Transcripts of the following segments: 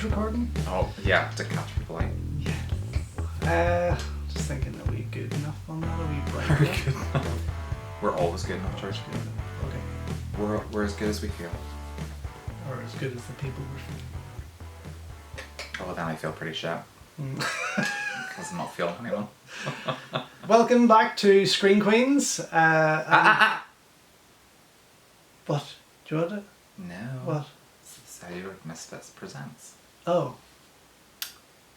recording? Oh, yeah, to catch people out. Yeah. Just thinking, are we good enough on that? Are we bright Very enough? good enough. We're always good enough, George. Okay. We're as good as we feel. Or as good as the people we're feeling. Oh, well, then I feel pretty shit. Because I'm not feeling anyone. Welcome back to Screen Queens. What? Do you want it? No. What? Celluloid Misfits presents. Oh.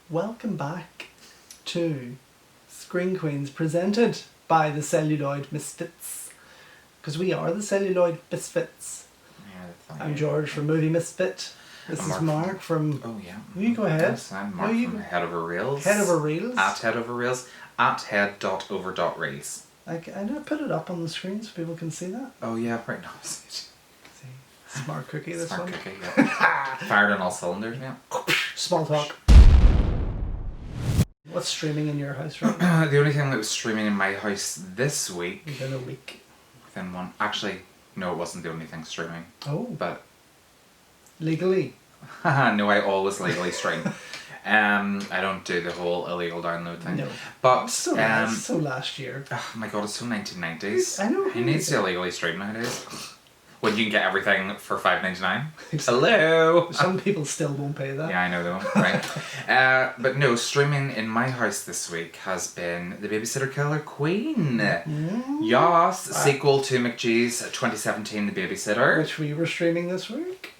Welcome back to Screen Queens presented by the Celluloid Misfits. Because we are the Celluloid Misfits. Yeah, I'm George from Movie Misfit. This is Mark from... Oh, yeah. You go ahead. Yes, I'm Mark from Head Over Reels. Head Over Reels? At Head Over Reels. At head.over.reels. I know, put it up on the screen so people can see that. Oh, yeah, right now. See. Smart cookie, this Smart one. cookie, yeah. Fired on all cylinders, yeah. Small talk. What's streaming in your house right now? The only thing that was streaming in my house this week... Within a week. Within one... Actually, no, it wasn't the only thing streaming. Oh. But... Legally? No, I always legally stream. I don't do the whole illegal download thing. No. But... So last year. Oh my god, it's so 1990s. I know. Who needs to illegally stream nowadays? When you can get everything for $5.99. Hello! Some people still won't pay that. Yeah, I know they won't. Right. But no, streaming in my house this week has been The Babysitter Killer Queen. Yes, sequel to McGee's 2017 The Babysitter. Which we were streaming this week.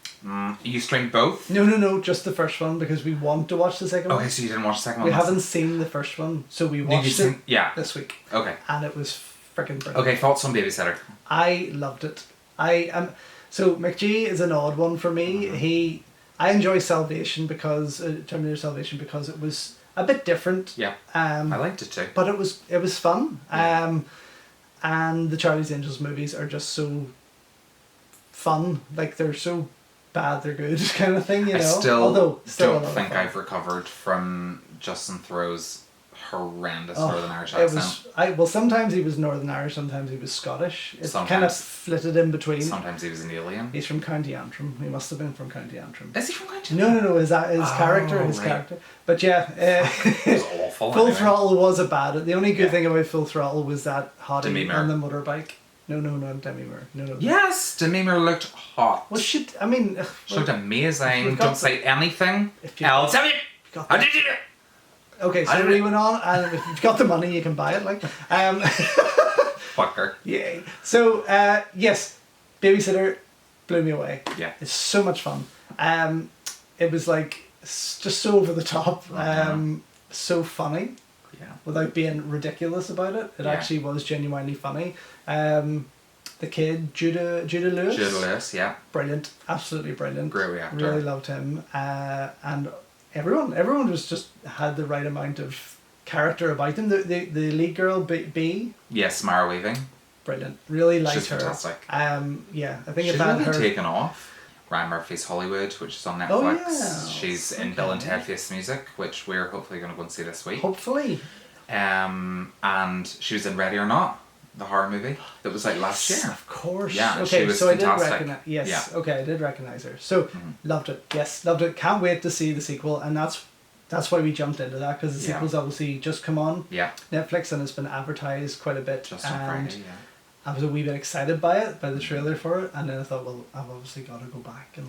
You streamed both? No, just the first one because we want to watch the second one. Okay, so you didn't watch the second one? We haven't seen the first one, so we watched it this week. Okay. And it was freaking brilliant. Okay, thoughts on Babysitter? I loved it. So McGee is an odd one for me. I enjoy Salvation because Terminator Salvation because it was a bit different. Yeah. I liked it too. But it was fun. Yeah. And the Charlie's Angels movies are just so fun. Like they're so bad they're good kind of thing, you know. I still don't think I've recovered from Justin Theroux's horrendous Northern Irish accent. Sometimes he was Northern Irish, sometimes he was Scottish. It Sometimes. kind of flitted in between. Sometimes he was an alien. He's from County Antrim. He must have been from County Antrim. Is he from County Antrim? No. His character. But yeah, it was awful. Full Throttle was a bad. The only good thing about Full Throttle was that hottie on the motorbike. No, not Demi Moore. No. Yes, Demi Moore looked hot. Well, she looked amazing. Don't say anything else. How did you do it? Okay, so we went on, and if you've got the money, you can buy it. Fucker. Yay. So, yes, Babysitter blew me away. Yeah. It's so much fun. It was just so over the top, so funny. Yeah. Without being ridiculous about it. It actually was genuinely funny. The kid, Judah Lewis. Judah Lewis, yeah. Brilliant. Absolutely brilliant. Great actor. Really loved him. And everyone was just had the right amount of character about them. The lead girl, B. Yes, Mara Weaving. Brilliant. Really liked her. She's fantastic. Yeah, I think she's about really her taken off. Ryan Murphy's Hollywood, which is on Netflix. Oh, yeah. She's in Bill and Ted Face Music, which we're hopefully going to go and see this week. Hopefully. And she was in Ready or Not, the horror movie that was last year. Of course. Yeah, okay, she was so fantastic. I did recognize. Yes. Yeah. Okay, I did recognize her. So loved it. Yes, loved it. Can't wait to see the sequel, and that's why we jumped into that because the sequel's obviously just come on Netflix and it's been advertised quite a bit. Just on Friday, yeah. I was a wee bit excited by the trailer for it, and then I thought, well, I've obviously got to go back and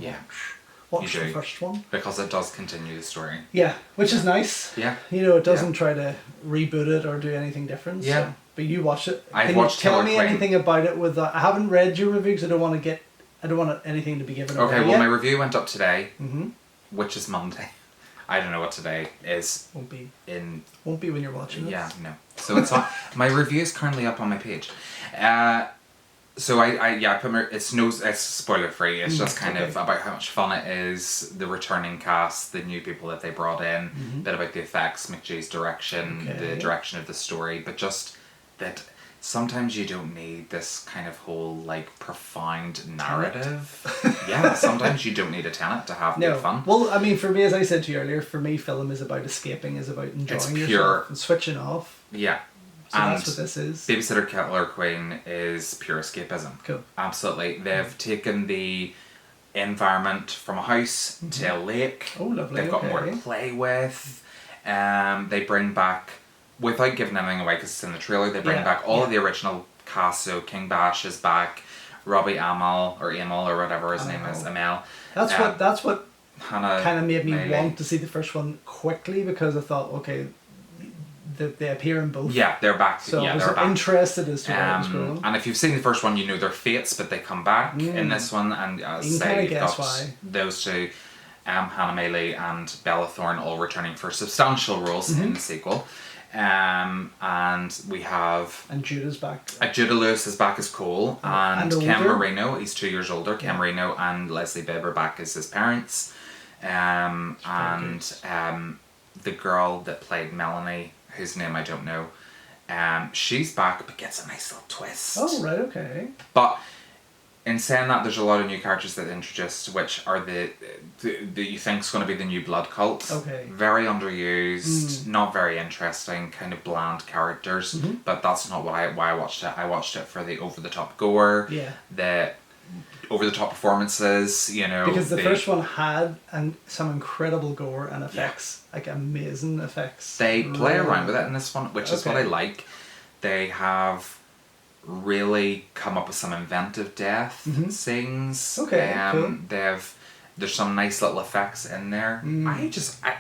watch the first one. Because it does continue the story. Yeah, which is nice. Yeah. You know, it doesn't try to reboot it or do anything different. Yeah. So, but you watched it. I've watched Tell Killer me Queen. anything about it I haven't read your review because I don't want anything to be given away. Okay, well, my review went up today, which is Monday. I don't know what today is. Won't be when you're watching it. Yeah, no. So it's on. My review is currently up on my page. So I put it's spoiler free. It's just kind of about how much fun it is, the returning cast, the new people that they brought in, a bit about the effects, McGee's direction, the direction of the story, but just that sometimes you don't need this kind of whole profound narrative. Yeah, sometimes you don't need a tenet to have good fun. Well, I mean, for me, as I said to you earlier, for me, film is about escaping, is about enjoying yourself and switching off. Yeah. So and that's what this is. Babysitter Killer Queen is pure escapism. Cool. Absolutely. They've taken the environment from a house to a lake. Oh, lovely. They've got more to play with. They bring back, without giving anything away because it's in the trailer, they bring back all of the original cast. So King Bash is back, Robbie Amell or whatever his name is, Amell. That's what Hannah kind of made me Bailey. want to see the first one quickly, because I thought, okay, they appear in both. Yeah, they're back. So yeah, I was they're back. interested as to where it was going. And if you've seen the first one, you know their fates, but they come back in this one. And as You can I say, kinda you've guess got why. those two, Hannah Bailey and Bella Thorne, all returning for substantial roles in the sequel. And we have And Judah's back. Judah Lewis is back as Cole, and And Ken older. Marino, he's 2 years older. Ken Marino and Leslie Bibb are back as his parents. And the girl that played Melanie, whose name I don't know, she's back but gets a nice little twist. Oh, right, okay. But in saying that, there's a lot of new characters that they introduced, which are the you think is going to be the new blood cult. Okay. Very underused, not very interesting, kind of bland characters. But that's not why I watched it. I watched it for the over the top gore, Yeah. the over the top performances. You know, Because the first one had some incredible gore and effects, like amazing effects. They play Really. around with it in this one, which is what I Okay. like. They have really come up with some inventive death scenes. Okay, cool. There's some nice little effects in there.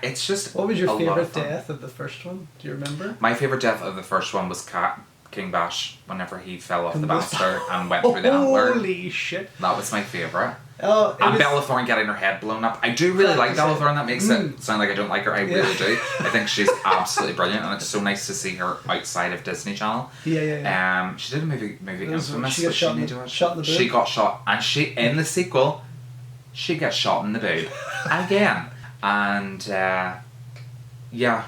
It's just What was a your lot of favourite fun. death of the first one? Do you remember? My favourite death of the first one was King Bash, whenever he fell off the banister and went through the antler. Holy shit. That was my favourite. Oh, And Bella Thorne getting her head blown up. I do really like Bella Thorne. That makes it sound like I don't like her. I really do. I think she's absolutely brilliant, and it's so nice to see her outside of Disney Channel. Yeah. She did a movie was- Infamous. she got but shot in need the- to watch shot in the it. She boob. got shot, and she in the sequel, she gets shot in the boob again, and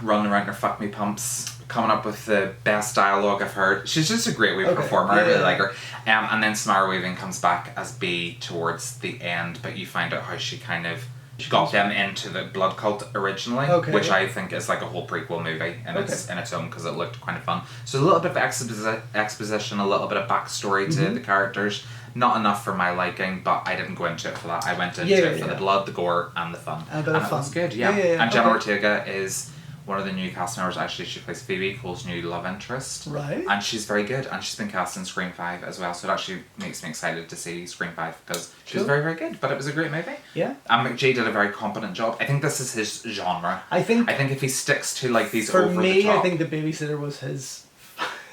running around her fuck me pumps. Coming up with the best dialogue I've heard. She's just a great wee performer. I really like her. And then Samara Weaving comes back as B towards the end, but you find out how she kind of got them into the blood cult originally, which I think is like a whole prequel movie in its own, because it looked kind of fun. So a little bit of exposition, a little bit of backstory to the characters. Not enough for my liking, but I didn't go into it for that. I went into it for the blood, the gore, and the fun. And a bit of fun. It was good, Yeah. And Jenna Ortega is one of the new cast members. Actually, she plays Phoebe, Cole's new love interest. Right. And she's very good, and she's been cast in Scream 5 as well, so it actually makes me excited to see Scream 5, because she was very, very good, but it was a great movie. Yeah. And McJay did a very competent job. I think this is his genre. I think if he sticks to like these for over me, the top I think The Babysitter was his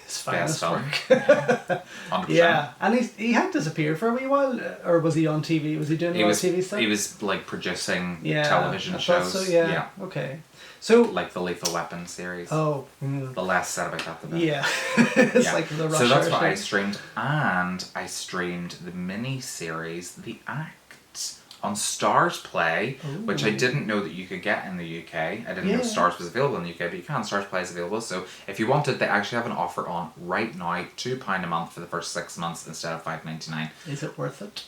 finest film. work. 100%. Yeah, and he had disappeared for a wee while, or was he on TV? Was he doing a lot of TV stuff? He was like producing Yeah, television I thought shows. So, yeah. Okay. So Like the Lethal Weapon series. the The less said about that, the better. yeah, it's Yeah. like the Rush So that's Hour what I thing. streamed, and I streamed the mini series The Act on Stars Play, which I didn't know that you could get in the UK. I didn't know Stars was available in the UK, but you can. Stars Play is available. So if you wanted, they actually have an offer on right now, £2 a month for the first 6 months instead of $5.99. Is it worth it?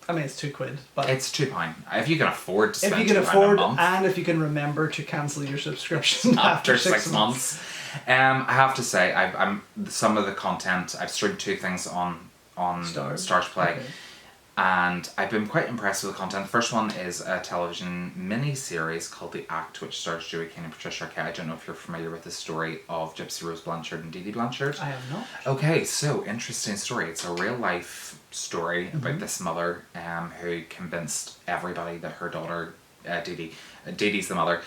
I mean, it's £2, but It's £2 if you can afford to if spend you can £2 afford, a month. and if you can remember to cancel your subscription After 6 months. I have to say, I'm some of the content. I've streamed 2 things on Stars Play, and I've been quite impressed with the content. The first one is a television mini series called The Act, which stars Joey King and Patricia Arquette. I don't know if you're familiar with the story of Gypsy Rose Blanchard and Dee Dee Blanchard. I am not. Okay, so interesting story. It's a real life story about this mother who convinced everybody that her daughter, Dee Dee's the mother,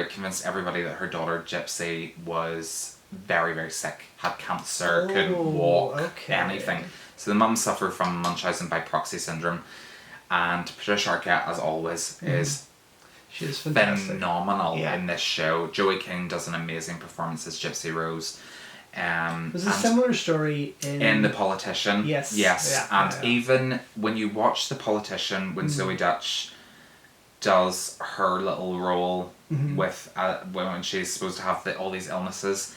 convinced everybody that her daughter Gypsy was very, very sick, had cancer, couldn't walk, anything. So the mum suffered from Munchausen by proxy syndrome, and Patricia Arquette, as always, is She's fantastic. phenomenal in this show. Joey King does an amazing performance as Gypsy Rose. There's a similar story in The Politician. Yes. Even when you watch The Politician, when Zoe Dutch does her little role with when she's supposed to have all these illnesses,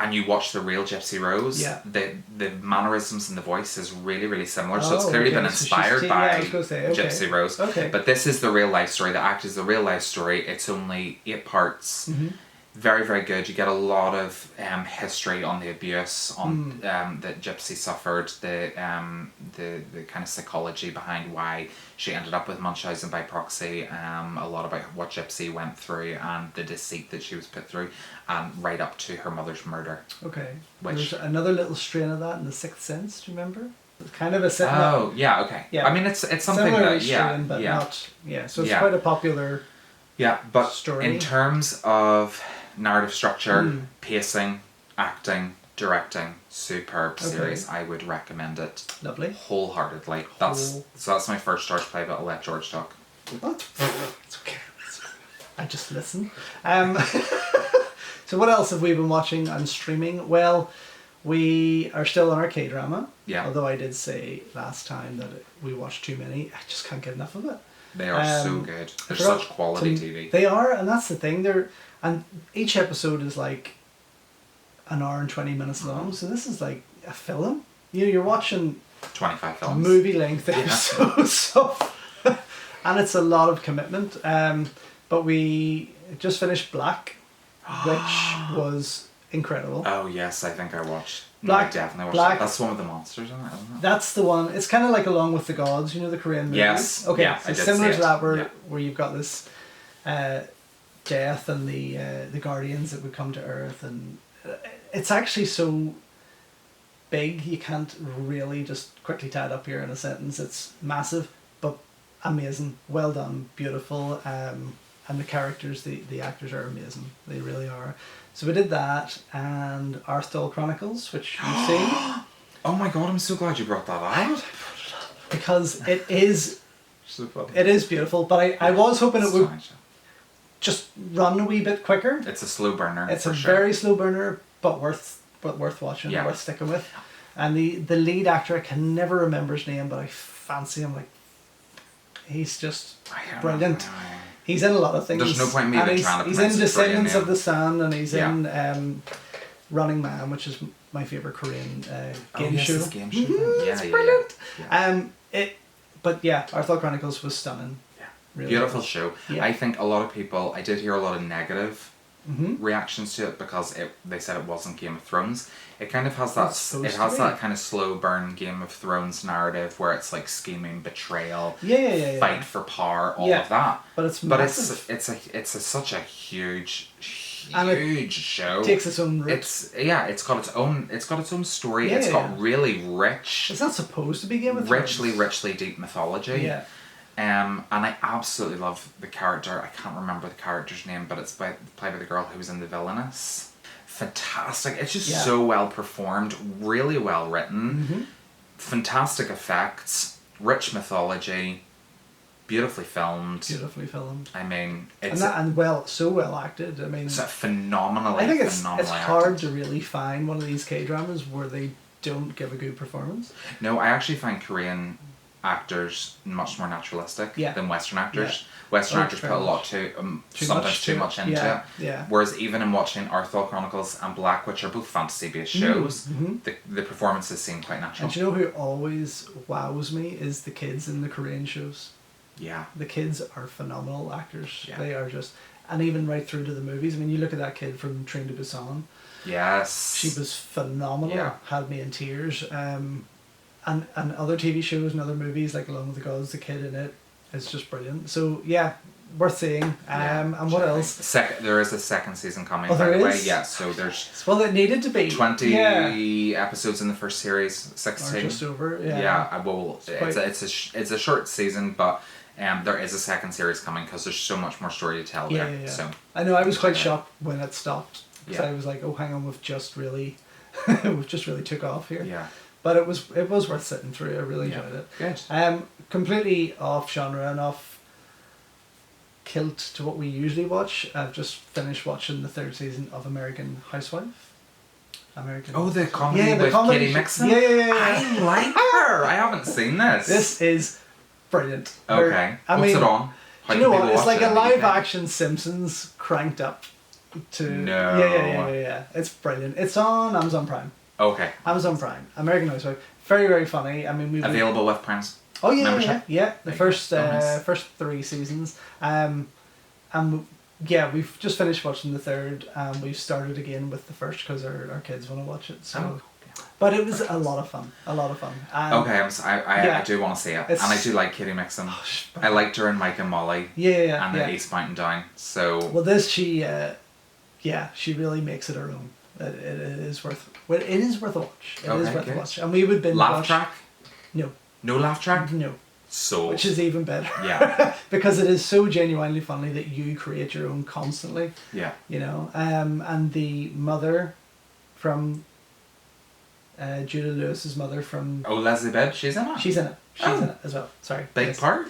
and you watch the real Gypsy Rose, the mannerisms and the voice is really, really similar. So it's clearly been inspired by Gypsy Rose. Okay. But this is the real life story. The Act is the real life story. It's only 8 parts. Very, very good. You get a lot of history on the abuse on that Gypsy suffered, the kind of psychology behind why she ended up with Munchausen by proxy, a lot about what Gypsy went through and the deceit that she was put through, right up to her mother's murder. Okay. Which... There's another little strain of that in The Sixth Sense, do you remember? It's kind of a set. Oh, yeah, okay. Yeah. I mean, it's something Similar that, strain, but yeah. not, so it's Yeah. quite a popular Yeah, but story. in terms of narrative structure, pacing, acting, directing, superb series. I would recommend it. Lovely. Wholeheartedly. So that's my first George play, but I'll let George talk. What? It's okay. I just listen. So what else have we been watching and streaming? Well, we are still on our K-drama. Yeah. Although I did say last time that we watched too many. I just can't get enough of it. They are so good. They're such quality TV. They are, and that's the thing. And each episode is like an hour and 20 minutes long. So this is like a film. You're watching 25 films. Movie length episodes. So, and it's a lot of commitment. But we just finished Black, which was incredible. Oh yes, I think I watched. Black, no, I definitely watched Black, it. That's the one with the monsters in it, isn't it? That's the one. It's kind of like Along with the Gods, the Korean movie. Yes. Okay. Yeah, so I did similar see to that, it. where you've got this death and the guardians that would come to Earth, and it's actually so big you can't really just quickly tie it up here in a sentence. It's massive, but amazing, well done, beautiful, and the characters, the actors are amazing. They really are. So we did that, and Arthal Chronicles, which you've seen. Oh my god, I'm so glad you brought that up. Because it is So funny. it is beautiful, but I was hoping it would Sorry. just run a wee bit quicker. It's a slow burner. It's for a sure. very slow burner, but worth watching, Yeah. worth sticking with. And the lead actor, I can never remember his name, but I fancy him. Like, he's just brilliant. He's in a lot of things. There's no point in me And even trying to he's pronounce in his Korean Descendants of name. the Sun, and he's Yeah. in Running Man, which is my favourite Korean game yes, show. it's a game show. It's brilliant. But yeah, Arthal Chronicles was stunning. Yeah. Really Beautiful was. show. Yeah. I think a lot of people, I did hear a lot of negative Mm-hmm. reactions to it because they said it wasn't Game of Thrones. It kind of has that. It's supposed It to has be. that kind of slow burn Game of Thrones narrative where it's like scheming, betrayal, Yeah. fight for power, all Yeah. of that. But it's But massive. it's such a huge And it huge show. takes its own route. It's got its own story. Yeah, It's got yeah. really rich, It's not supposed to be Game of Thrones. richly deep mythology. Yeah. And I absolutely love the character. I can't remember the character's name, but it's played by the girl who was in The Villainous. Fantastic. It's just Yeah. so well performed, really well written, Mm-hmm. fantastic effects, rich mythology, beautifully filmed. Beautifully filmed. I mean, And it's so well acted. I mean, it's a phenomenally, I think it's phenomenally hard acted. to really find one of these K-dramas where they don't give a good performance. No, I actually find Korean actors much more naturalistic Yeah. than Western actors. Yeah. Western Oh, actors put a very lot much. sometimes too much into Yeah, it. yeah. Whereas even in watching Arthal Chronicles and Black, which are both fantasy-based shows, Mhm. the performances seem quite natural. And do you know who always wows me is the kids in the Korean shows. Yeah. The kids are phenomenal actors. Yeah. They are just, and even right through to the movies. I mean, you look at that kid from Train to Busan. Yes. She was phenomenal. Yeah. Had me in tears. And other TV shows and other movies like Along with the Gods, the kid in it is just brilliant. So yeah, worth seeing. And what else? There is a second season coming, Oh, by there the way. is? Yeah, so there's Well, it needed to be 20 Yeah. episodes in the first series, Or 16. just over. Yeah. Yeah, well, quite- it's a short season, but there is a second series coming because there's so much more story to tell Yeah, there. yeah, yeah. So I know I was quite Yeah. shocked when it stopped. Because Yeah. I was like, oh, hang on, we've just really took off here. yeah, But it was worth sitting through. I really Yeah. enjoyed it. good. Completely off genre and off kilt to what we usually watch. I've just finished watching the third season of American Housewife. Oh, the comedy Yeah, the with comedy Katie sh- Mixon. yeah. I like her. I haven't seen this. This is brilliant. Okay. I What's mean, it on? How do you know can what? people It's watch like it a in the live UK? action Simpsons cranked up to. No. Yeah. It's brilliant. It's on Amazon Prime. Okay. Amazon Prime. American Housewife. Very, very funny. I mean, we've Available with Prime's. Oh yeah, membership? yeah. The There you first go. Oh, nice. first 3 seasons, and yeah, we've just finished watching the third, and we've started again with the first because our kids want to watch it. So, but it was a lot of fun. A lot of fun. Okay, I do want to see it, and It's- I do like Katie Mixon. I liked her in Mike and Molly. Yeah, And then East Mountain Down. So well, this she really makes it her own. It is worth. Well, it is worth a watch. It is Okay, worth good. a watch, and we would binge laugh watch. track? No, No laugh track? no, So which is even better. yeah, because it is so genuinely funny that you create your own constantly. yeah. You know, and the mother from Julia Lewis's mother from. Oh, Leslie Bibb, she's in it. She's in it. She's Oh. in it as well. Sorry. Big Yes. part.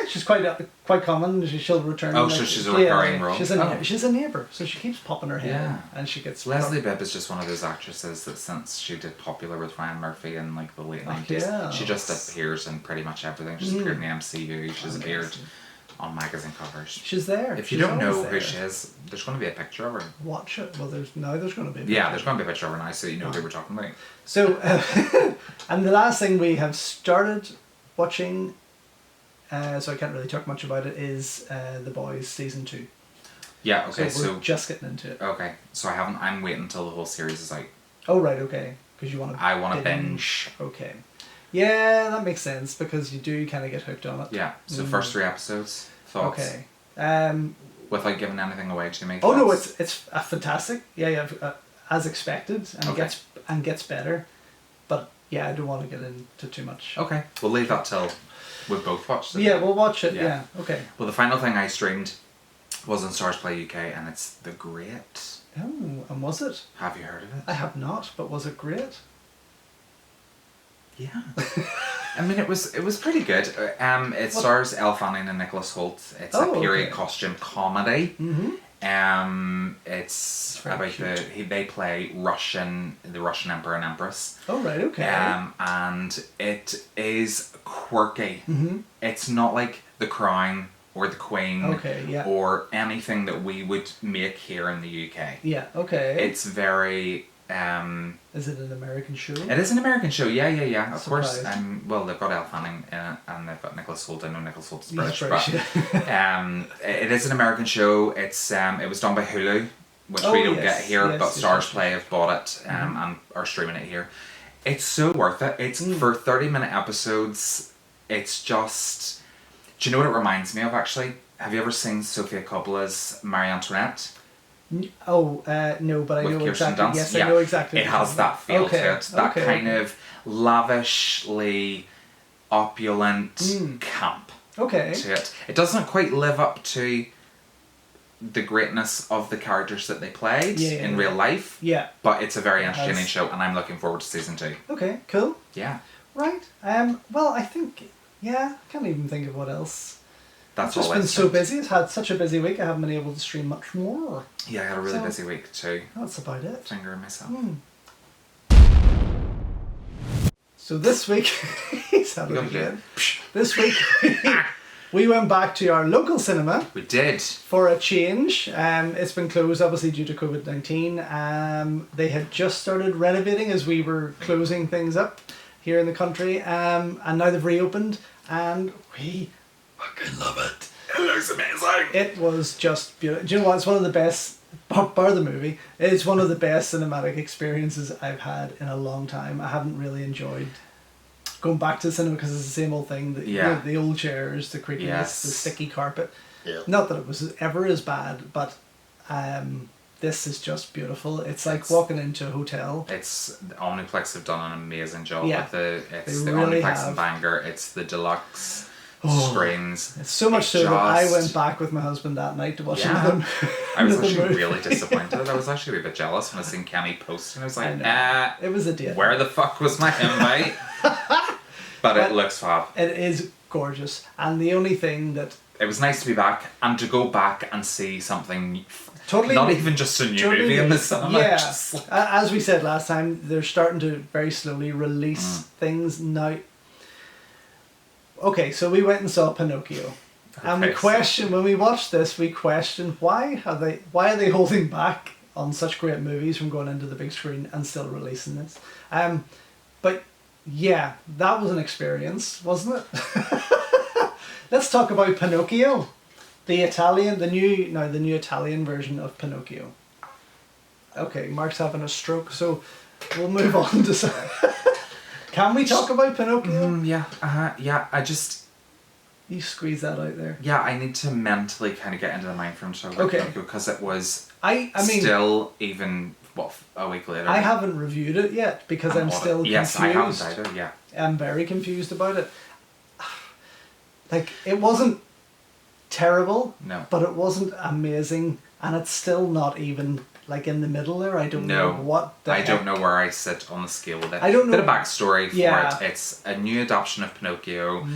She's quite common. She'll return. Oh, so she's a recurring role. She's a neighbour, so she keeps popping her head Yeah. in, and she gets. Leslie Bibb is just one of those actresses that since she did Popular with Ryan Murphy in like the late 90s, yeah. she just appears in pretty much everything. She's appeared in the MCU. She's appeared on magazine covers. She's there. If you She's don't know always who there. she is, there's going to be a picture of her. Watch it. Well, there's going to be. Yeah, there's going to be a picture of her now, so you know who we're talking about. So, and the last thing we have started watching, so I can't really talk much about it, is The Boys season 2. Yeah. Okay. So we're just getting into it. Okay. So I haven't. I'm waiting until the whole series is out. Oh right, okay. Because you want to. I want to binge. Okay. Yeah, that makes sense because you do kind of get hooked on it. Yeah. So first 3 episodes. Thoughts? Okay. Without giving anything away to me. Oh no, it's fantastic. Yeah, as expected, and Okay. gets better. But yeah, I don't want to get into too much. Okay. We'll leave that till we've both watched it. Yeah, we'll watch it. Yeah. Yeah. Okay. Well, the final thing I streamed was on Stars Play UK, and it's The Great. Oh, and was it? Have you heard of it? I have not, but was it great? Yeah. I mean, it was pretty good. It stars Elle Fanning and Nicholas Hoult. It's a period costume comedy. Mm-hmm. It's very about cute. they play the Russian Emperor and Empress. Oh right, okay. And it is quirky. Mm-hmm. It's not like The Crown or The Queen. Okay, yeah. Or anything that we would make here in the UK. Yeah, okay. It's very. Is it an American show? It is an American show, yeah. Of course. Surprised. Well, they've got Elle Fanning in it, and they've got Nicholas Hoult. I know Nicholas Hoult is British, He's but it is an American show. It's it was done by Hulu, which we don't get here, but Stars Play have bought it and are streaming it here. It's so worth it. It's for 30-minute episodes. It's just. Do you know what it reminds me of? Actually, have you ever seen Sofia Coppola's Marie Antoinette? No, but I With know Kirsten exactly. Dunst? Yes, Yeah. I know exactly. It has that feel to it. That kind of lavishly opulent camp Okay. to it. It doesn't quite live up to the greatness of the characters that they played in real life. Yeah. But it's a very entertaining show, and I'm looking forward to season 2. Okay. Cool. Yeah. Right. Well, I think. Yeah. I can't even think of what else. That's I've just all been I've so said. busy. It's had such a busy week. I haven't been able to stream much more. Yeah, I had a really So- busy week too. That's about it. Fingering myself. So this week, he's had You it gotta do again. it. This week, we went back to our local cinema We did. for a change. It's been closed obviously due to COVID-19. They had just started renovating as we were closing things up here in the country, and now they've reopened, and we fucking love it. It looks amazing. It was just beautiful. Do you know what? It's one of the best, bar the movie, it's one of the best cinematic experiences I've had in a long time. I haven't really enjoyed going back to the cinema because it's the same old thing. You know, the old chairs, the creakiness, the sticky carpet. Yeah. Not that it was ever as bad, but this is just beautiful. It's like walking into a hotel. It's the Omniplex have done an amazing job Yeah, with it's they the really Omniplex have. and Bangor. It's the deluxe screens. It's so much It so that I just- went back with my husband that night to watch Yeah. another I was another actually movie. really disappointed. I was actually a bit jealous when I seen Kenny post, and I was I like, know. It was a date. where the fuck was my invite? But it looks fab. It is gorgeous, and the only thing that It was nice to be back and to go back and see something. Totally Not new. even just a new Totally movie in new. the cinema. Yeah, Just like, as we said last time, they're starting to very slowly release things now. Okay, so we went and saw Pinocchio, and we Okay, so- questioned when we watched this. We questioned why are they holding back on such great movies from going into the big screen and still releasing this? But yeah, that was an experience, wasn't it? Let's talk about Pinocchio. The new Italian version of Pinocchio. Okay, Mark's having a stroke, so we'll move on to. Can we talk about Pinocchio? Yeah. I just. You squeeze that out there. Yeah, I need to mentally kind of get into the mind frame to talk about Pinocchio because it was. I mean. Still even a week later. I haven't reviewed it yet because I'm still confused. Yes, I haven't either. Yeah. I'm very confused about it. Like, it wasn't terrible. No. But it wasn't amazing, and it's still not even like in the middle there. I don't know what. I don't know where I sit on the scale with it. I don't know. Bit of backstory for it. It's a new adaptation of Pinocchio,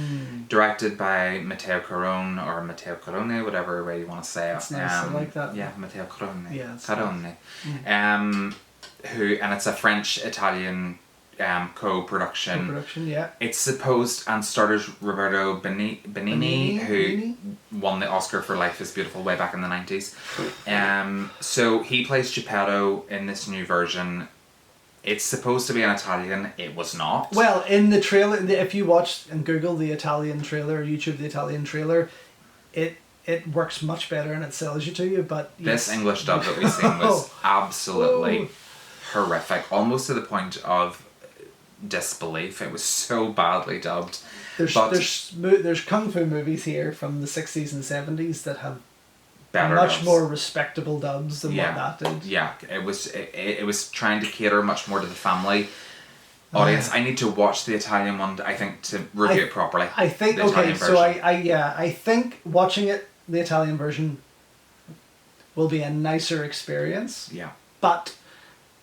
directed by Matteo Carone, whatever way you want to say it. It's nice. I like that. Yeah, Matteo Carone. Yeah. Carone. And it's a French-Italian co-production. Co-production, yeah. It's supposed and stars Roberto Benigni, who won the Oscar for Life is Beautiful way back in the 90s. So he plays Geppetto in this new version. It's supposed to be an Italian. It was not. Well, in the trailer, if you watch and Google the Italian trailer, YouTube the Italian trailer, it works much better and it sells you to you. But this English dub that we've seen was absolutely horrific, almost to the point of disbelief. It was so badly dubbed. There's kung fu movies here from the 60s and 70s that have better much dubs. More respectable dubs than what that did. Yeah, it was trying to cater much more to the family audience. I need to watch the Italian one, I think, to review it properly. I think I think watching it, the Italian version, will be a nicer experience. Yeah. But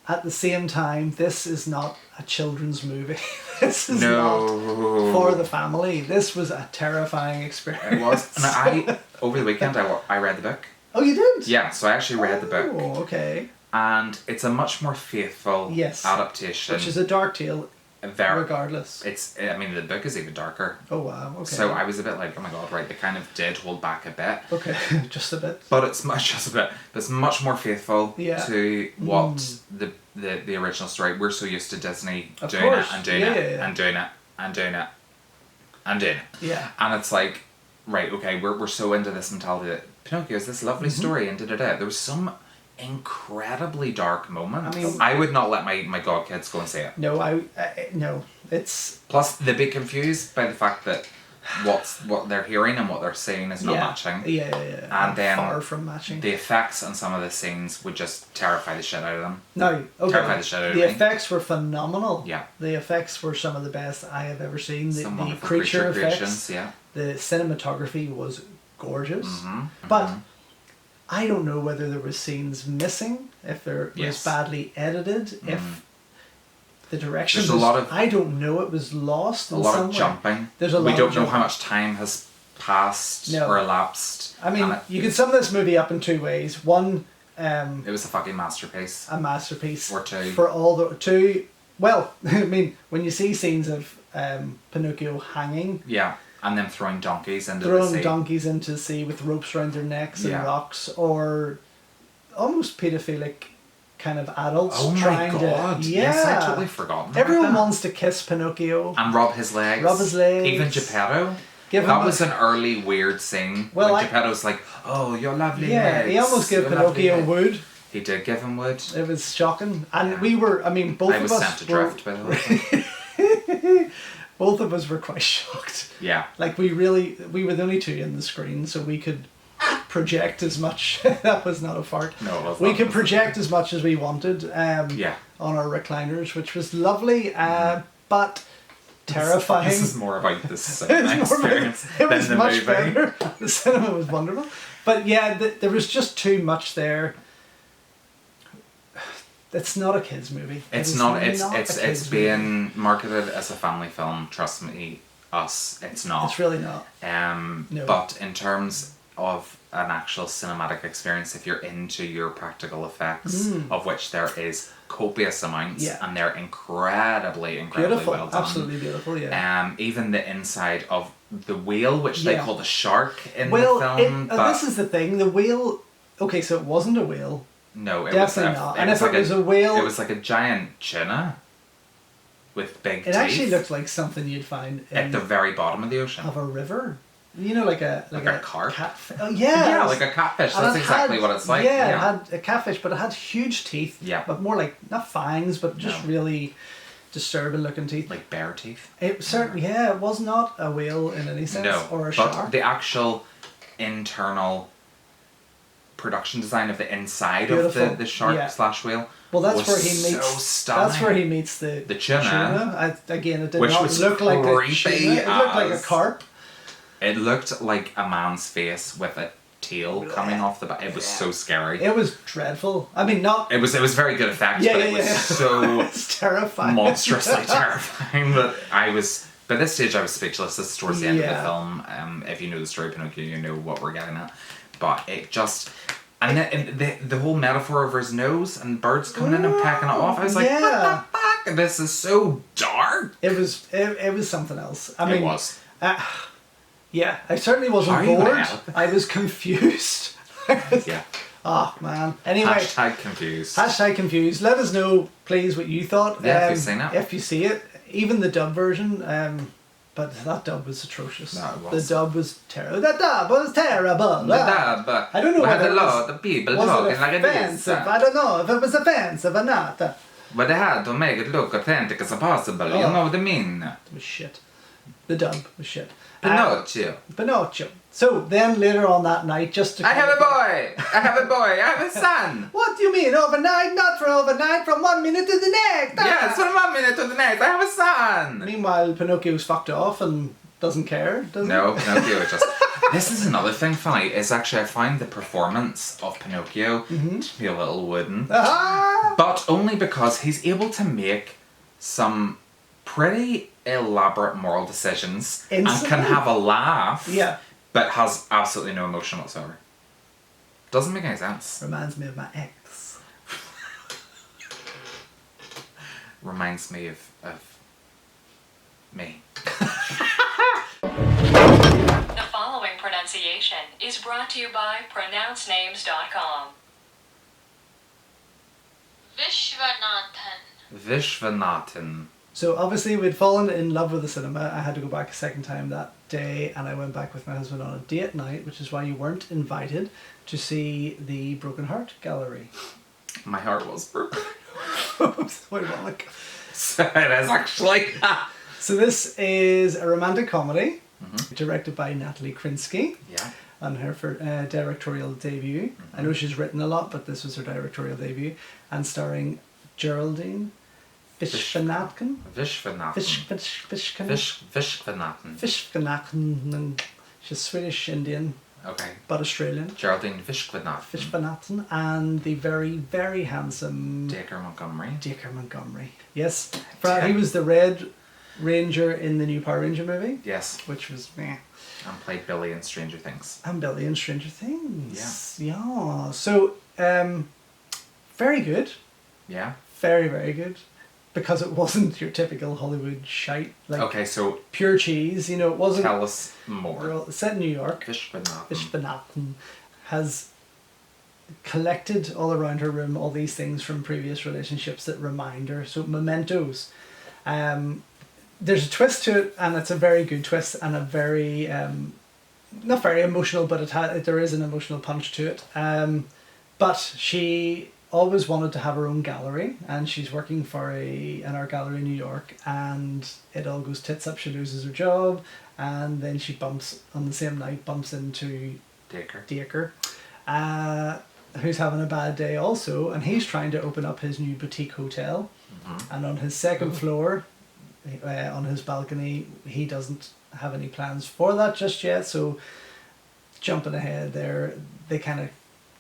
at the same time, this is not a children's movie. This is not for the family. This was a terrifying experience. It was. And over the weekend, I read the book. Oh, you did? Yeah, so I actually read the book. Oh, okay. And it's a much more faithful adaptation. Which is a dark tale, regardless. I mean, the book is even darker. Oh, wow, okay. So I was a bit like, oh my god, right, they kind of did hold back a bit. Okay, just a bit. But it's much more faithful to what the original story. We're so used to Disney doing it and doing it and doing it and doing it and doing it. Yeah. And it's like, right, okay, we're so into this mentality that Pinocchio is this lovely story and There was some incredibly dark moment. I mean, I would not let my god kids go and see it. No, no. It's plus they'd be confused by the fact that what they're hearing and what they're seeing is not matching. Yeah. And then far from matching. The effects on some of the scenes would just terrify the shit out of them. No, okay. Terrify the shit out of me. The effects were phenomenal. Yeah. The effects were some of the best I have ever seen. Some the creature effects. Yeah. The cinematography was gorgeous. But I don't know whether there were scenes missing, if there was badly edited, if the direction There's a lot of, I don't know, it was lost in a lot some of way. jumping. There's a lot we don't of know jumping. how much time has passed or elapsed. I mean, you could sum this movie up in two ways. One, it was a fucking masterpiece. A masterpiece. Or two. For all the two. Well, I mean, when you see scenes of Pinocchio hanging. Yeah. And then throwing donkeys into the sea. Throwing donkeys into the sea with ropes around their necks and rocks, or almost paedophilic kind of adults trying to. Yes, I totally forgot. Everyone wants to kiss Pinocchio. And rub his legs. Even Geppetto. That was an early weird scene. Well, when Geppetto's like, oh, you're lovely legs. Yeah, he almost gave Pinocchio wood. He did give him wood. It was shocking. And we were, I mean, both of us. I was sent adrift, by the way. Both of us were quite shocked. Yeah. Like, we were the only two in the screen, so we could project as much. That was not a fart. No, it was We could project as much as we wanted on our recliners, which was lovely, but terrifying. This is more about the cinema experience it was than the much movie. Better. The cinema was wonderful. But yeah, there was just too much there. It's not a kids' movie. It's being marketed as a family film. Trust me, it's not. It's really not. No. But in terms of an actual cinematic experience, if you're into your practical effects, of which there is copious amounts, and they're incredibly beautiful, well done. Absolutely beautiful. Yeah. Even the inside of the whale, which they call the shark in the film. This is the thing. The whale. Okay, so it wasn't a whale. No, it definitely was not. And if it was a whale, it was like a giant tuna with big teeth. It actually looked like something you'd find at the very bottom of the ocean of a river. You know, like a carp? catfish. Oh yeah. Yeah, like a catfish. And That's it exactly had- what it's like. Yeah, Yeah. it had a catfish, but it had huge teeth. Yeah. But more like, not fangs, but just No. really disturbing looking teeth. Like bear teeth. It certainly, yeah, it was not a whale in any sense, No, or a but shark. the actual internal production design of the inside Beautiful. of the shark Yeah. / whale Well, that's was where he meets. so stunning. That's where he meets the tuna. Again, it did Which not was look like a creepy tuna. It looked like a as- carp. It looked like a man's face with a tail coming off the back. It was so scary. It was dreadful. I mean, not. It was very good effects, Yeah, but yeah, it was yeah. so It's terrifying. monstrously terrifying that I was. By this stage, I was speechless. This is towards the end of the Yeah. film. If you know the story of Pinocchio, you know what we're getting at. But it just. And the whole metaphor of his nose and birds coming in and pecking it off. I was like, Yeah. what the fuck? This is so dark. It was something else. I mean, It was. Yeah, I certainly wasn't How are you gonna bored. help? I was confused. Yeah. Oh man. Anyway, Hashtag confused. hashtag confused. Let us know, please, what you thought. Yeah, if you've seen it. If you see it, even the dub version. But that dub was atrocious. No, it was. The dub was terrible. The dub was terrible. But I don't know we had whether a it lot was- of people Was talking it like this. offensive? I don't know if it was offensive or not. It But they had to make it look authentic as possible. You Oh. know what I mean? was shit. The dub was shit. Pinocchio. Pinocchio. So then later on that night, just to I have a boy. I have a boy. I have a son. What do you mean overnight? Not for overnight, from 1 minute to the next. Yes, from 1 minute to the next. I have a son. Meanwhile, Pinocchio's fucked off and doesn't care, does No, he? Pinocchio is just. This is another thing funny. Is actually I find the performance of Pinocchio to be a little wooden, Ah! but only because he's able to make some pretty elaborate moral decisions and Instantly? can have a laugh. Yeah. But has absolutely no emotion whatsoever. Doesn't make any sense. Reminds me of my ex. Reminds me of me. The following pronunciation is brought to you by pronouncenames.com. Vishwanathan. Vishwanathan. So obviously we'd fallen in love with the cinema. I had to go back a second time that day, and I went back with my husband on a date night, which is why you weren't invited to see the Broken Heart Gallery. My heart was broken. So ironic. So it is actually. So this is a romantic comedy directed by Natalie Krinsky Yeah. on her directorial debut. I know she's written a lot, but this was her directorial debut, and starring Geraldine Fishvanathan. Vishwanathan. Vishwanathan. Fishvanathan, and she's Swedish Indian Okay. but Australian. Geraldine Vishwanathan. Fishvanathan, and the very, very handsome Dacre Montgomery. Dacre Montgomery. Yes, he was the Red Ranger in the new Power Ranger movie, Yes. which was meh. And played Billy in Stranger Things. And Billy in Stranger Things. Yeah. So, very good. Yeah. Very, very good. Because it wasn't your typical Hollywood shite. Like Okay, so pure cheese. You know, it wasn't. tell us more. Well, set in New York. Vishwanathan. Fishvanathan has collected all around her room all these things from previous relationships that remind her. So, mementos. There's a twist to it, and it's a very good twist, and a very not very emotional, but there is an emotional punch to it. But she always wanted to have her own gallery, and she's working for an art gallery in New York, and it all goes tits up. She loses her job, and then she bumps into Dacre. Dacre, who's having a bad day also, and he's trying to open up his new boutique hotel. And on his second floor, on his balcony, he doesn't have any plans for that just yet. So, jumping ahead there, they kind of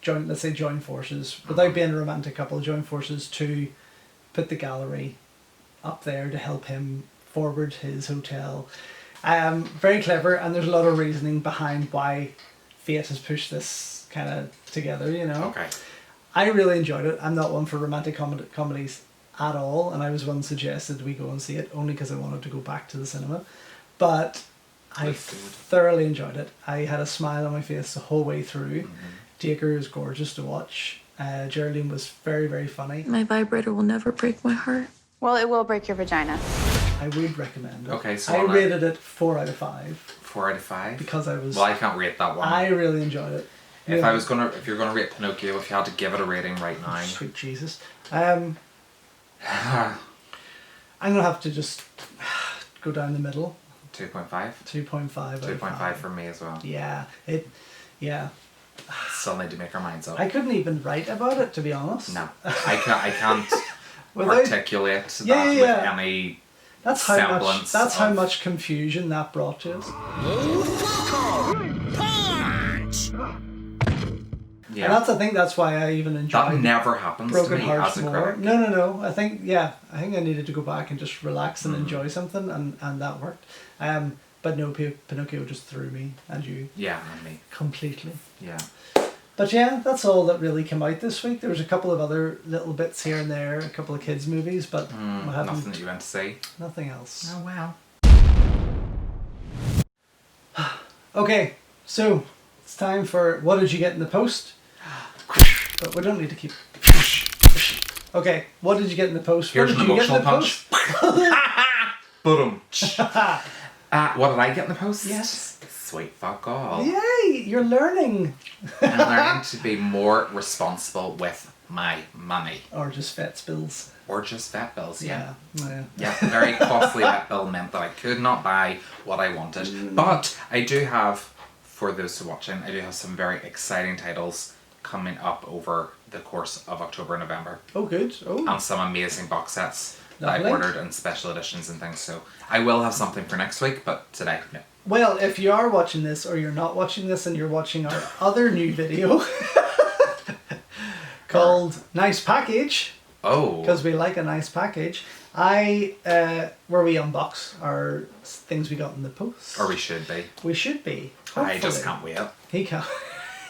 join forces, without being a romantic couple, join forces to put the gallery up there to help him forward his hotel. Very clever, and there's a lot of reasoning behind why fate has pushed this kind of together, you know. Okay. I really enjoyed it. I'm not one for romantic comedies at all, and I was one suggested we go and see it only because I wanted to go back to the cinema. But I That's good. thoroughly enjoyed it. I had a smile on my face the whole way through. Dacre is gorgeous to watch. Geraldine was very, very funny. My vibrator will never break my heart. Well, it will break your vagina. I would recommend it. Okay, so I on rated it 4 out of 5 4 out of 5. because I was. Well, I can't rate that one. I really enjoyed it. If you're gonna rate Pinocchio, if you had to give it a rating right now, Sweet Jesus. I'm gonna have to just go down the middle. 2.5. 2.5. 2.5 for me as well. Yeah. Yeah. Still need to make our minds up. I couldn't even write about it, to be honest. No, I can't Without- articulate that Yeah. with any That's how much. semblance. That's how of- much confusion that brought to us. Yeah, And I think that's why I even enjoyed that never happens to Broken me Hearts as a more. critic. No. I think I needed to go back and just relax and enjoy something, and that worked. But no, Pinocchio just threw me and you Yeah, and me. completely. Yeah. But yeah, that's all that really came out this week. There was a couple of other little bits here and there, a couple of kids' movies, but we haven't Nothing that you went to see. nothing else. Oh wow. Okay, so it's time for what did you get in the post? But we don't need to keep. Okay, what did you get in the post? Here's what an did you get in emotional the punch. post? Boom. What did I get in the post? Yes. Sweet fuck all. Yay! You're learning. I'm learning to be more responsible with my money. Or just vet bills. Or just vet bills, yeah. Yeah. Very costly vet bill meant that I could not buy what I wanted. But I do have, for those who are watching, I do have some very exciting titles coming up over the course of October and November. Oh, good. Oh. And some amazing box sets that I Lovely. ordered and special editions and things. So I will have something for next week, but today, no. Well, if you are watching this or you're not watching this and you're watching our other new video called Nice Package, Oh. because we like a nice package, where we unbox our things we got in the post. Or we should be. We should be. I just hopefully. can't wait. He can't.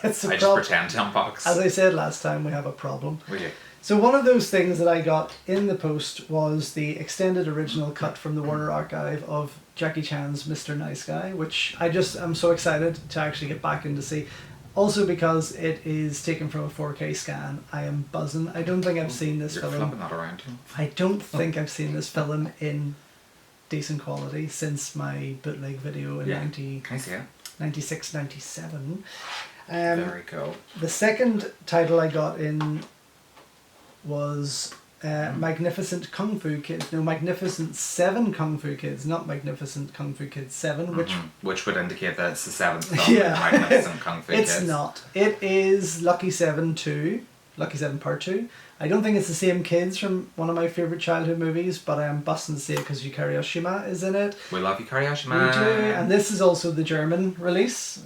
It's a I just problem. pretend to unbox. As I said last time, we have a problem. We do. So one of those things that I got in the post was the extended original cut from the Warner Archive of Jackie Chan's Mr. Nice Guy, which I'm so excited to actually get back in to see. Also because it is taken from a 4K scan, I am buzzing. I don't think I've seen this You're film. flipping that around. I don't think I've seen this film in decent quality since my bootleg video in Yeah. Can I see it? 96, 97. Very cool. The second title I got in was Magnificent Kung Fu Kids. No, Magnificent 7 Kung Fu Kids, not Magnificent Kung Fu Kids 7, Which would indicate that it's the 7th film Yeah. of Magnificent Kung Fu it's Kids. not. It is Lucky 7 2, Lucky 7 Part 2. I don't think it's the same kids from one of my favourite childhood movies, but I am busting to see it because Yukari Oshima is in it. We love you, Kariyashi We Man. do, and this is also the German release.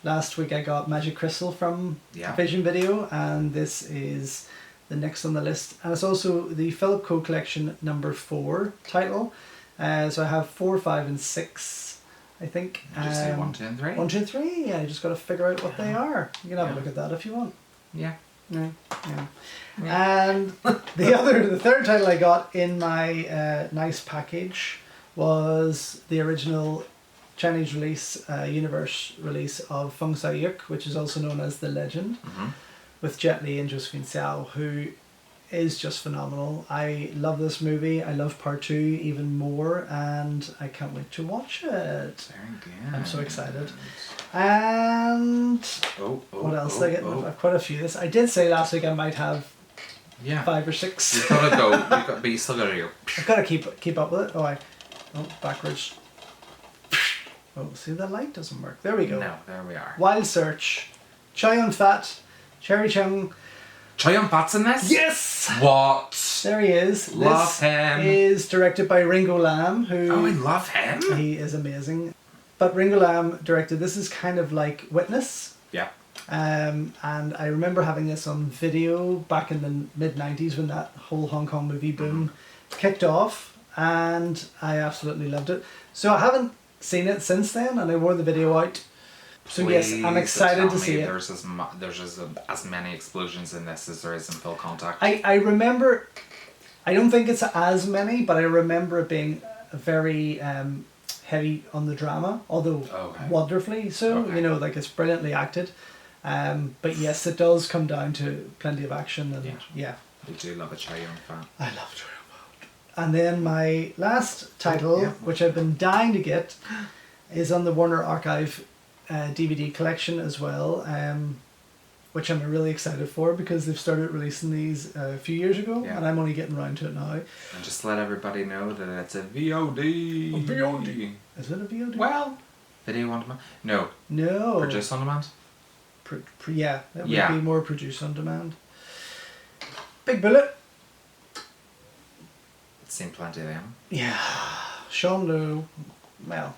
Last week I got Magic Crystal from Yeah. Vision Video, and this is the next on the list. And it's also the Philip Co. Collection number 4 title. So I have 4, 5 and 6, I think. Did you say 1, 2 and 3? 1, 2 and 3, yeah, you just got to figure out what they are. You can have a Yeah. look at that if you want. Yeah. Yeah. And the third title I got in my nice package was the original Chinese release, universe release of Feng Sao Yuk, which is also known as The Legend, with Jet Li and Josephine Xiao, who is just phenomenal. I love this movie. I love part 2 even more, and I can't wait to watch it. Very good. I'm so excited. And what else did I get? I've quite a few. I did say last week I might have Yeah. 5 or 6. You've got to go, but you still got to do. I've got to keep up with it. Backwards. Oh, see, the light doesn't work. There we go. No, there we are. Wild Search. Chow Yun Fat. Cherry Chung. Chow Yun Fat's in this? Yes! What? There he is. Love This him. is directed by Ringo Lam, who... Oh, I love him. He is amazing. But Ringo Lam directed, this is kind of like Witness. Yeah. And I remember having this on video back in the mid-90s when that whole Hong Kong movie boom kicked off, and I absolutely loved it. So I haven't seen it since then, and I wore the video out. So yes, I'm Please excited tell to see me it. There's as many explosions in this as there is in Full Contact. I remember, I don't think it's as many, but I remember it being very heavy on the drama, although wonderfully so. Okay. You know, like it's brilliantly acted. But yes, it does come down to plenty of action, and yeah. We do love a Chow Yun Fat. I love Chow Yun Fat. And then my last title, yeah. which I've been dying to get, is on the Warner Archive DVD collection as well, which I'm really excited for because they've started releasing these a few years ago, Yeah. and I'm only getting around to it now. And just let everybody know that it's a VOD. A VOD. Is it a VOD? Well, video on demand? No. No. Produce on demand? Yeah, it would Yeah. be more produce on demand. Big Bullet. Seen plenty of them. Yeah. Sean Liu,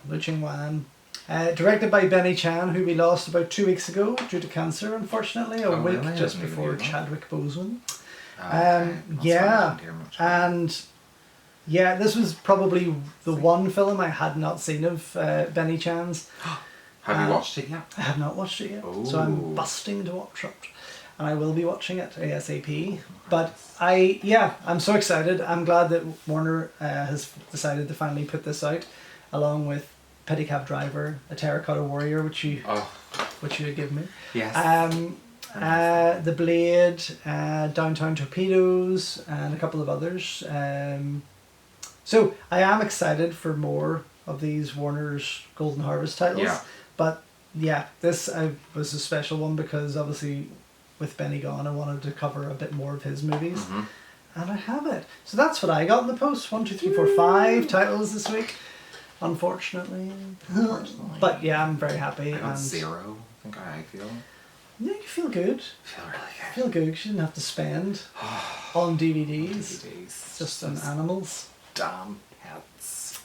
Lu Ching Wan. Directed by Benny Chan, who we lost about 2 weeks ago due to cancer, unfortunately, a Oh, week really? I just didn't even before know that. Chadwick Boseman. Okay. That's why I Yeah, didn't hear much. and yeah, this was probably the one film I had not seen of Benny Chan's. Have you watched it yet? I have not watched it yet, so I'm Oh. busting to watch it, and I will be watching it ASAP. But I'm so excited. I'm glad that Warner has decided to finally put this out, along with Pedicab Driver, A Terracotta Warrior, which you had given me. Yes. The Blade, Downtown Torpedoes, and a couple of others. So I am excited for more of these Warner's Golden Harvest titles. Yeah. But yeah, this was a special one because obviously with Benny gone, I wanted to cover a bit more of his movies. Mm-hmm. And I have it. So that's what I got in the post. 1, 2, 3, 4, 5 titles this week. Unfortunately. But yeah, I'm very happy. I got And 0. I think I feel. yeah, you feel good. Feel really good. Feel good 'cause you didn't have to spend on DVDs. DVDs. Just on animals. Damn pets.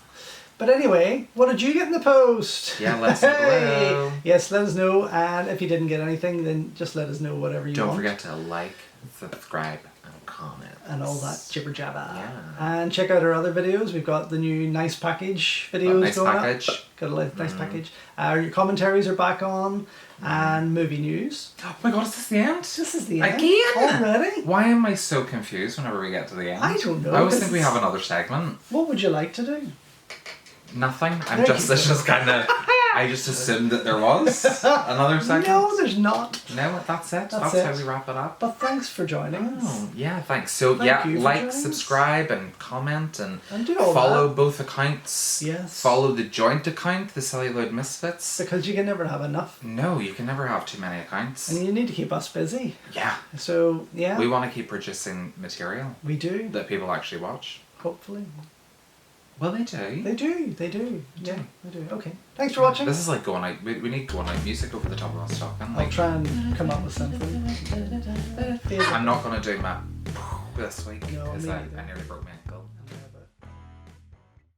But anyway, what did you get in the post? Yeah, let us know below. Yes, let us know. And if you didn't get anything, then just let us know whatever you Don't want. forget to like, subscribe, and comment. And all that jibber jabber. Yeah. And check out our other videos. We've got the new Nice Package videos Nice going Package. up. Got a nice package. Your commentaries are back on. And movie news. Oh my god, is this the end? This is the end. Again? Already? Why am I so confused whenever we get to the end? I don't know, I always 'cause think we it's- have another segment. What would you like to do? Nothing. There It's you just kind of. I just assumed that there was another segment. No, there's not. No, that's it. That's That's it. how we wrap it up. But thanks for joining us. Oh, yeah, thanks. So, Thank you for like, joining us. subscribe, and comment, and And do all follow that. both accounts. Yes. Follow the joint account, the Celluloid Misfits. Because you can never have enough. No, you can never have too many accounts. And you need to keep us busy. Yeah. So, yeah. We want to keep producing material We do. that people actually watch. Hopefully. Well, they do. They do. They do. They Yeah, do. they do. Okay. Thanks for watching. This is like going out. We need going out music over the top of us talking. I'll Like, try and come up with something. I'm not going to do my this week No, because me I neither. nearly broke my